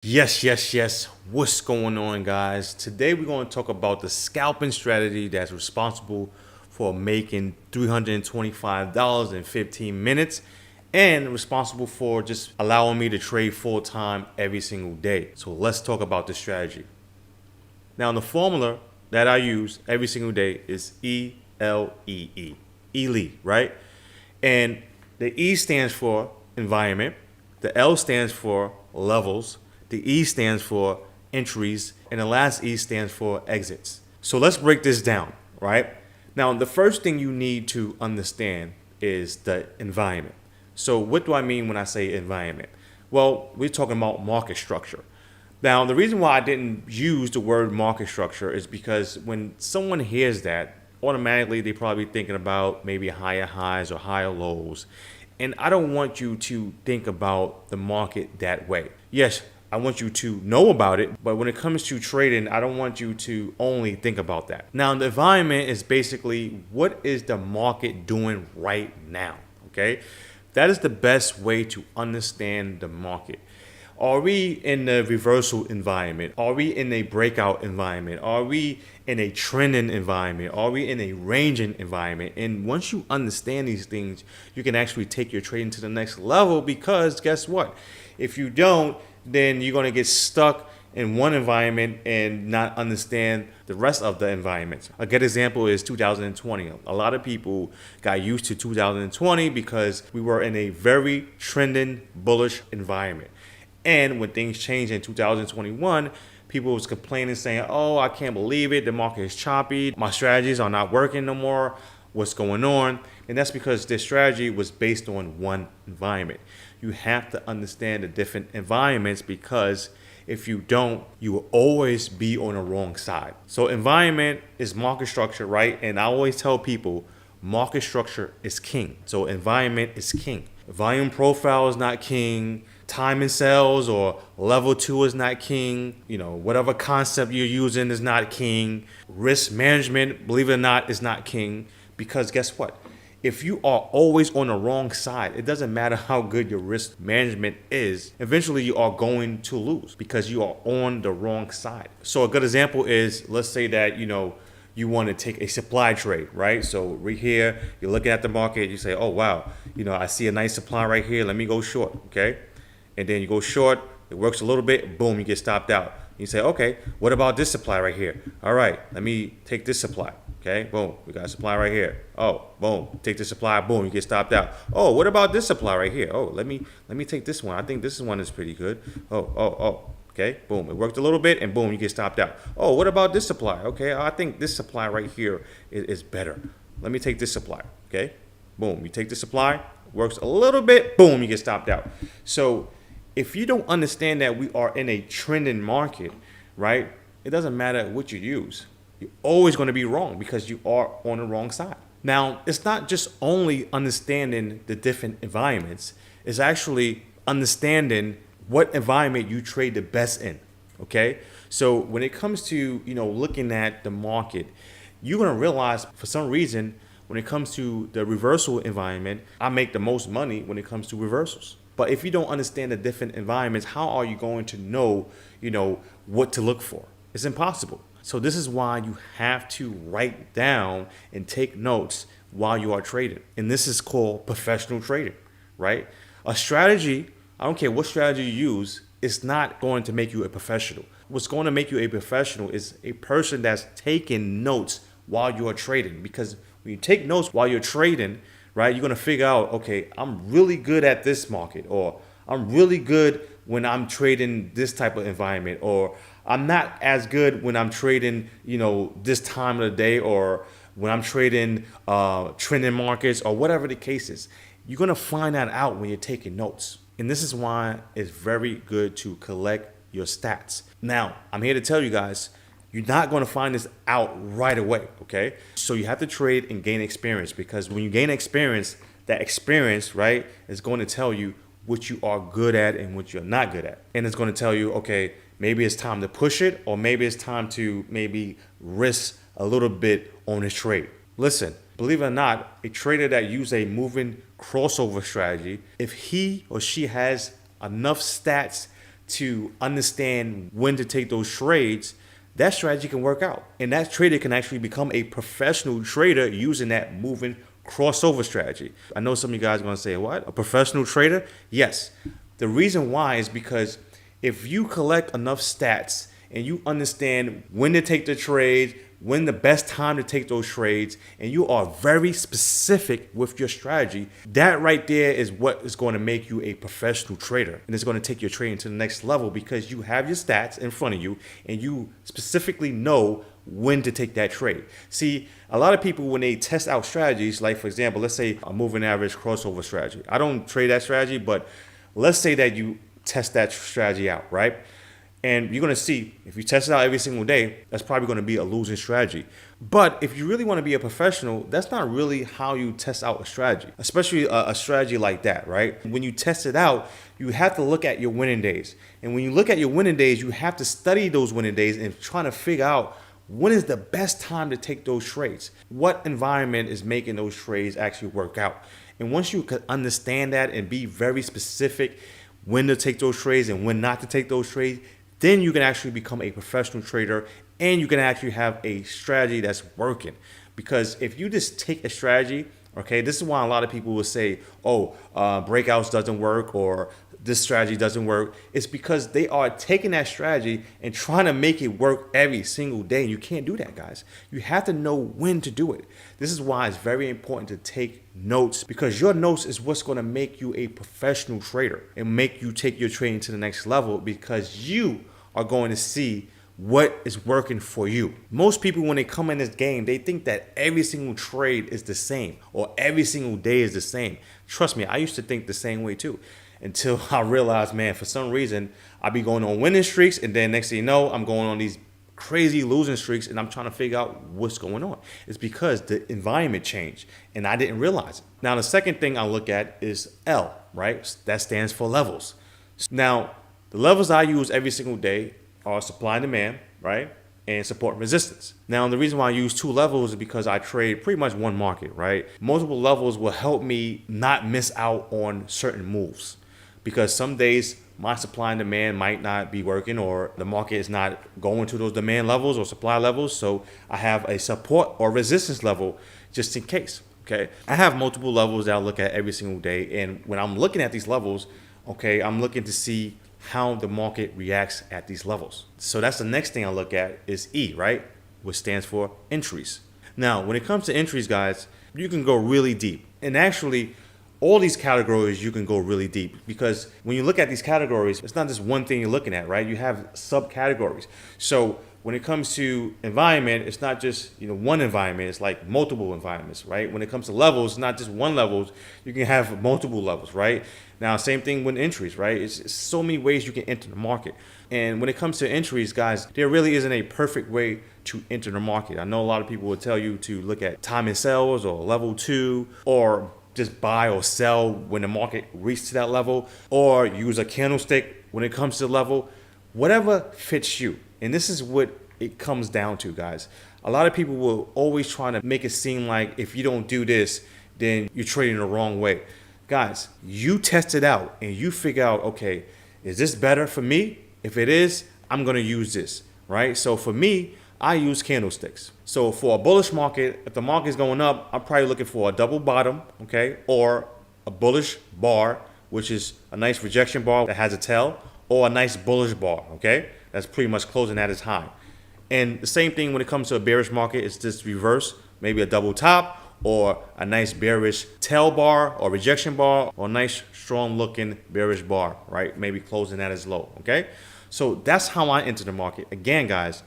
Yes. What's going on, guys? Today we're going to talk about the scalping strategy that's responsible for making $325 in 15 minutes and responsible for just allowing me to trade full time every single day. So let's talk about the strategy. Now, the formula that I use every single day is ELEE. ELE, right? And the E stands for environment, the L stands for levels, the E stands for entries, and the last E stands for exits. So let's break this down, right? Now, the first thing you need to understand is the environment. So, what do I mean when I say environment? Well, we're talking about market structure. Now, the reason why I didn't use the word market structure is because when someone hears that, automatically they probably thinking about maybe higher highs or higher lows. And I don't want you to think about the market that way. Yes, I want you to know about it, but when it comes to trading, I don't want you to only think about that. Now, the environment is basically what is the market doing right now, okay? That is the best way to understand the market. Are we in a reversal environment? Are we in a breakout environment? Are we in a trending environment? Are we in a ranging environment? And once you understand these things, you can actually take your trading to the next level because guess what? If you don't, then you're going to get stuck in one environment and not understand the rest of the environments. A good example is 2020. A lot of people got used to 2020 because we were in a very trending bullish environment. And when things changed in 2021, people was complaining saying, oh, I can't believe it. The market is choppy. My strategies are not working no more. What's going on? And that's because their strategy was based on one environment. You have to understand the different environments because if you don't, you will always be on the wrong side. So environment is market structure, right? And I always tell people market structure is king. So environment is king. Volume profile is not king. Time and sales or level 2 is not king. Whatever concept you're using is not king. Risk management, believe it or not, is not king. Because guess what? If you are always on the wrong side, it doesn't matter how good your risk management is, eventually you are going to lose because you are on the wrong side. So a good example is, let's say that, you want to take a supply trade, right? So right here, you're looking at the market, you say, oh, wow, I see a nice supply right here. Let me go short, okay? And then you go short, it works a little bit, boom, you get stopped out. You say, okay, what about this supply right here? All right, let me take this supply. Okay, boom, we got a supply right here. Oh, boom, take this supply, boom, you get stopped out. Oh, what about this supply right here? Oh, let me take this one. I think this one is pretty good. Oh. Okay, boom, it worked a little bit, and boom, you get stopped out. Oh, what about this supply? Okay, I think this supply right here is better. Let me take this supply. Okay, boom, you take the supply, works a little bit, boom, you get stopped out. So if you don't understand that we are in a trending market, right, it doesn't matter what you use. You're always going to be wrong because you are on the wrong side. Now, it's not just only understanding the different environments. It's actually understanding what environment you trade the best in, okay? So when it comes to, looking at the market, you're going to realize for some reason when it comes to the reversal environment, I make the most money when it comes to reversals. But if you don't understand the different environments, how are you going to know, what to look for? It's impossible. So this is why you have to write down and take notes while you are trading. And this is called professional trading, right? A strategy, I don't care what strategy you use, it's not going to make you a professional. What's going to make you a professional is a person that's taking notes while you are trading. Because when you take notes while you're trading, right, you're going to figure out, okay, I'm really good at this market, or I'm really good when I'm trading this type of environment, or I'm not as good when I'm trading, this time of the day, or when I'm trading trending markets, or whatever the case is. You're going to find that out when you're taking notes. And this is why it's very good to collect your stats. Now, I'm here to tell you guys, you're not going to find this out right away, okay? So you have to trade and gain experience, because when you gain experience, that experience, right, is going to tell you what you are good at and what you're not good at. And it's going to tell you, okay, maybe it's time to push it, or maybe it's time to maybe risk a little bit on this trade. Listen, believe it or not, a trader that uses a moving crossover strategy, if he or she has enough stats to understand when to take those trades, that strategy can work out. And that trader can actually become a professional trader using that moving crossover strategy. I know some of you guys are going to say, what? A professional trader? Yes. The reason why is because if you collect enough stats and you understand when to take the trades, when the best time to take those trades, and you are very specific with your strategy, that right there is what is going to make you a professional trader. And it's going to take your trading to the next level because you have your stats in front of you and you specifically know when to take that trade. See, a lot of people, when they test out strategies, like for example, let's say a moving average crossover strategy. I don't trade that strategy, but let's say that you test that strategy out, right? And you're going to see, if you test it out every single day, that's probably going to be a losing strategy. But if you really want to be a professional, that's not really how you test out a strategy, especially a strategy like that, right? When you test it out, you have to look at your winning days. And when you look at your winning days, you have to study those winning days and try to figure out when is the best time to take those trades. What environment is making those trades actually work out? And once you can understand that and be very specific when to take those trades and when not to take those trades, then you can actually become a professional trader and you can actually have a strategy that's working. Because if you just take a strategy, okay, this is why a lot of people will say, oh, breakouts doesn't work or this strategy doesn't work. It's because they are taking that strategy and trying to make it work every single day. And you can't do that, guys. You have to know when to do it. This is why it's very important to take notes, because your notes is what's going to make you a professional trader and make you take your trading to the next level, because you are going to see what is working for you. Most people, when they come in this game, they think that every single trade is the same or every single day is the same. Trust me, I used to think the same way too, until I realized, man, for some reason, I be going on winning streaks, and then next thing you know, I'm going on these crazy losing streaks, and I'm trying to figure out what's going on. It's because the environment changed, and I didn't realize it. Now, the second thing I look at is L, right? That stands for levels. Now, the levels I use every single day are supply and demand, right? And support and resistance. Now, the reason why I use two levels is because I trade pretty much one market, right? Multiple levels will help me not miss out on certain moves, because some days my supply and demand might not be working, or the market is not going to those demand levels or supply levels. So I have a support or resistance level just in case, okay? I have multiple levels that I look at every single day. And when I'm looking at these levels, okay, I'm looking to see how the market reacts at these levels. So that's the next thing I look at is E, right? Which stands for entries. Now, when it comes to entries, guys, you can go really deep. And actually, all these categories, you can go really deep, because when you look at these categories, it's not just one thing you're looking at, right? You have subcategories. So when it comes to environment, it's not just one environment, it's like multiple environments, right? When it comes to levels, it's not just one levels, you can have multiple levels, right? Now, same thing with entries, right? It's so many ways you can enter the market. And when it comes to entries, guys, there really isn't a perfect way to enter the market. I know a lot of people will tell you to look at time and sales or level 2, or just buy or sell when the market reaches to that level, or use a candlestick when it comes to the level, whatever fits you. And this is what it comes down to, guys. A lot of people will always try to make it seem like if you don't do this, then you're trading the wrong way. Guys, you test it out and you figure out, okay, is this better for me? If it is, I'm going to use this, right? So for me, I use candlesticks. So for a bullish market, if the market is going up, I'm probably looking for a double bottom, okay, or a bullish bar, which is a nice rejection bar that has a tail, or a nice bullish bar, okay, that's pretty much closing at its high. And the same thing when it comes to a bearish market, it's just reverse, maybe a double top, or a nice bearish tail bar or rejection bar, or a nice strong looking bearish bar, right? Maybe closing at its low, okay? So that's how I enter the market. Again, guys,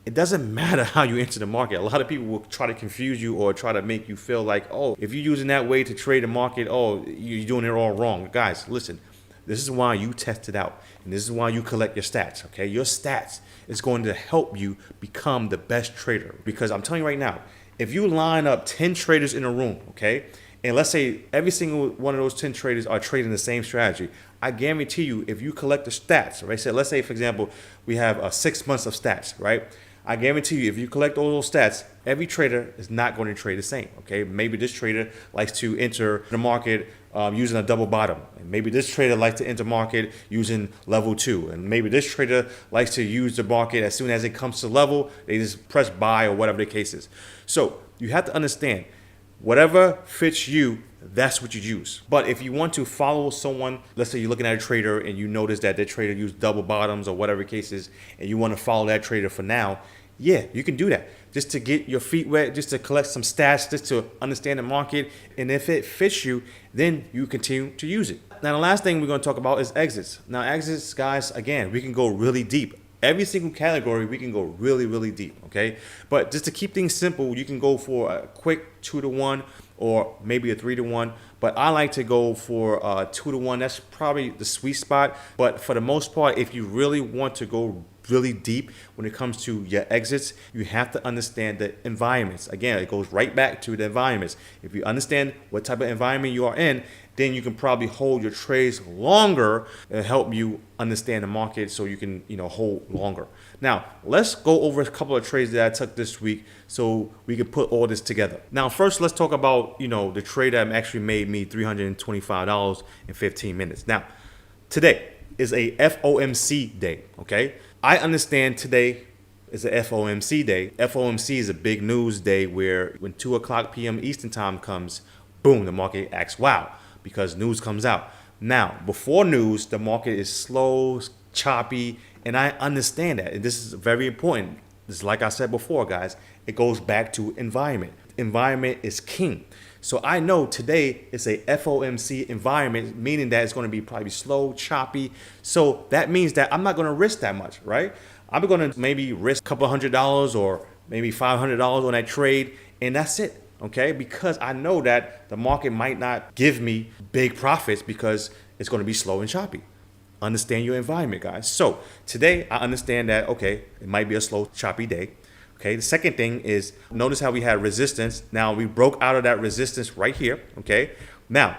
it doesn't matter how you enter the market. A lot of people will try to confuse you or try to make you feel like, oh, if you're using that way to trade the market, oh, you're doing it all wrong. Guys, listen, this is why you test it out. And this is why you collect your stats, okay? Your stats is going to help you become the best trader. Because I'm telling you right now, if you line up 10 traders in a room, okay, and let's say every single one of those 10 traders are trading the same strategy, I guarantee you, if you collect the stats, right? So let's say, for example, we have 6 months of stats, right? I guarantee you, if you collect all those stats, every trader is not going to trade the same. Okay, maybe this trader likes to enter the market using a double bottom, and maybe this trader likes to enter market using level 2, and maybe this trader likes to use the market as soon as it comes to level, they just press buy or whatever the case is. So you have to understand, whatever fits you, that's what you use. But if you want to follow someone, let's say you're looking at a trader and you notice that their trader used double bottoms or whatever the case is, and you want to follow that trader for now, yeah, you can do that. Just to get your feet wet, just to collect some stats, just to understand the market. And if it fits you, then you continue to use it. Now, the last thing we're going to talk about is exits. Now, exits, guys, again, we can go really deep. Every single category, we can go really, really deep, okay? But just to keep things simple, you can go for a quick 2-to-1 or maybe a 3-to-1. But I like to go for 2-to-1. That's probably the sweet spot. But for the most part, if you really want to go really deep when it comes to your exits, you have to understand the environments. Again, it goes right back to the environments. If you understand what type of environment you are in, then you can probably hold your trades longer and help you understand the market so you can, hold longer. Now, let's go over a couple of trades that I took this week so we can put all this together. Now, first, let's talk about, the trade that actually made me $325 in 15 minutes. Now, today is a FOMC day, okay? I understand today is a FOMC day. FOMC is a big news day where when 2 o'clock p.m. Eastern time comes, boom, the market acts wow because news comes out. Now, before news, the market is slow, choppy, and I understand that. And this is very important. This is like I said before, guys, it goes back to environment. Environment is king. So I know today it's a FOMC environment, meaning that it's going to be probably slow, choppy. So that means that I'm not going to risk that much, right? I'm going to maybe risk a couple $100 or maybe $500 on that trade, and that's it, okay? Because I know that the market might not give me big profits because it's going to be slow and choppy. Understand your environment, guys. So today I understand that, okay, it might be a slow, choppy day. Okay, the second thing is, notice how we had resistance. Now we broke out of that resistance right here, okay? Now,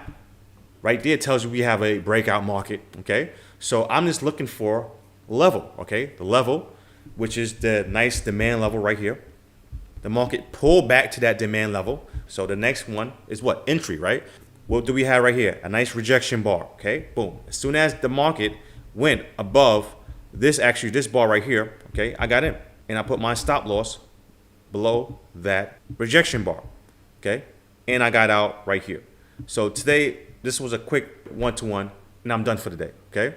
right there tells you we have a breakout market, okay? So I'm just looking for level, okay? The level, which is the nice demand level right here. The market pulled back to that demand level. So the next one is what? Entry, right? What do we have right here? A nice rejection bar, okay? Boom. As soon as the market went above this bar right here, okay, I got in. And I put my stop loss below that rejection bar, okay? And I got out right here. So today, this was a quick 1-to-1, and I'm done for the day, okay?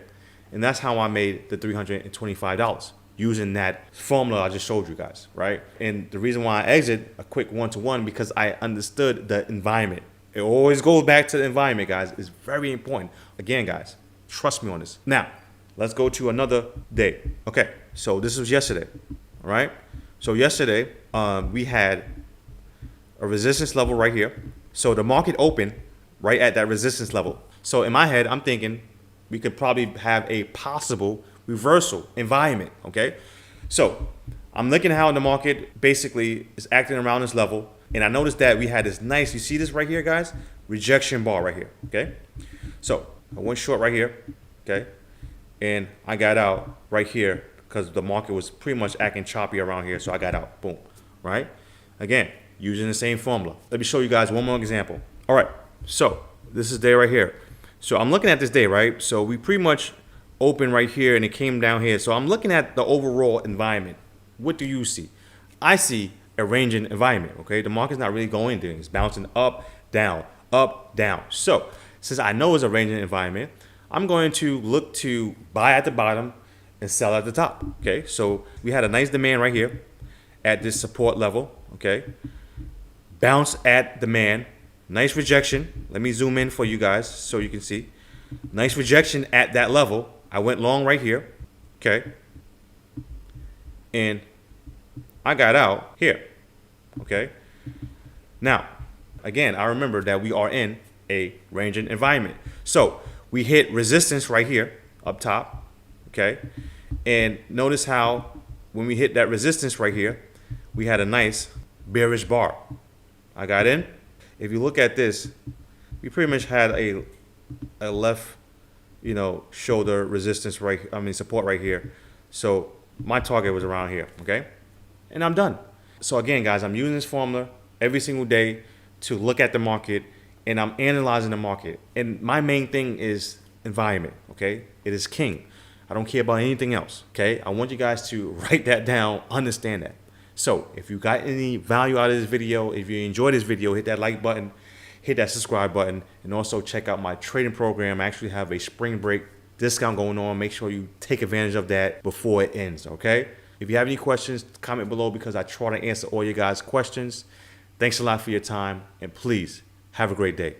And that's how I made the $325 using that formula I just showed you guys, right? And the reason why I exit a quick 1-to-1 because I understood the environment. It always goes back to the environment, guys. It's very important. Again, guys, trust me on this. Now, let's go to another day. Okay, so this was yesterday. All right. So yesterday, we had a resistance level right here. So the market opened right at that resistance level. So in my head, I'm thinking we could probably have a possible reversal environment. Okay. So I'm looking at how the market basically is acting around this level. And I noticed that we had this nice, you see this right here, guys? Rejection bar right here. Okay. So I went short right here. Okay. And I got out right here, because the market was pretty much acting choppy around here, so I got out. Boom. Right? Again, using the same formula. Let me show you guys one more example. All right. So this is day right here. So I'm looking at this day, right? So we pretty much opened right here, and it came down here. So I'm looking at the overall environment. What do you see? I see a ranging environment, okay? The market's not really going anything. It's bouncing up, down, up, down. So since I know it's a ranging environment, I'm going to look to buy at the bottom and sell at the top, okay? So we had a nice demand right here at this support level, okay? Bounce at demand, nice rejection. Let me zoom in for you guys so you can see. Nice rejection at that level. I went long right here, okay? And I got out here, okay? Now, again, I remember that we are in a ranging environment. So we hit resistance right here up top, okay? And notice how when we hit that resistance right here, we had a nice bearish bar. I got in. If you look at this, we pretty much had a left, shoulder resistance support right here. So my target was around here, okay? and I'm done. So again, guys, I'm using this formula every single day to look at the market, and I'm analyzing the market. And my main thing is environment, okay? It is king. I don't care about anything else, okay? I want you guys to write that down, understand that. So if you got any value out of this video, if you enjoyed this video, hit that like button, hit that subscribe button, and also check out my trading program. I actually have a spring break discount going on. Make sure you take advantage of that before it ends, okay? If you have any questions, comment below because I try to answer all your guys' questions. Thanks a lot for your time, and please have a great day.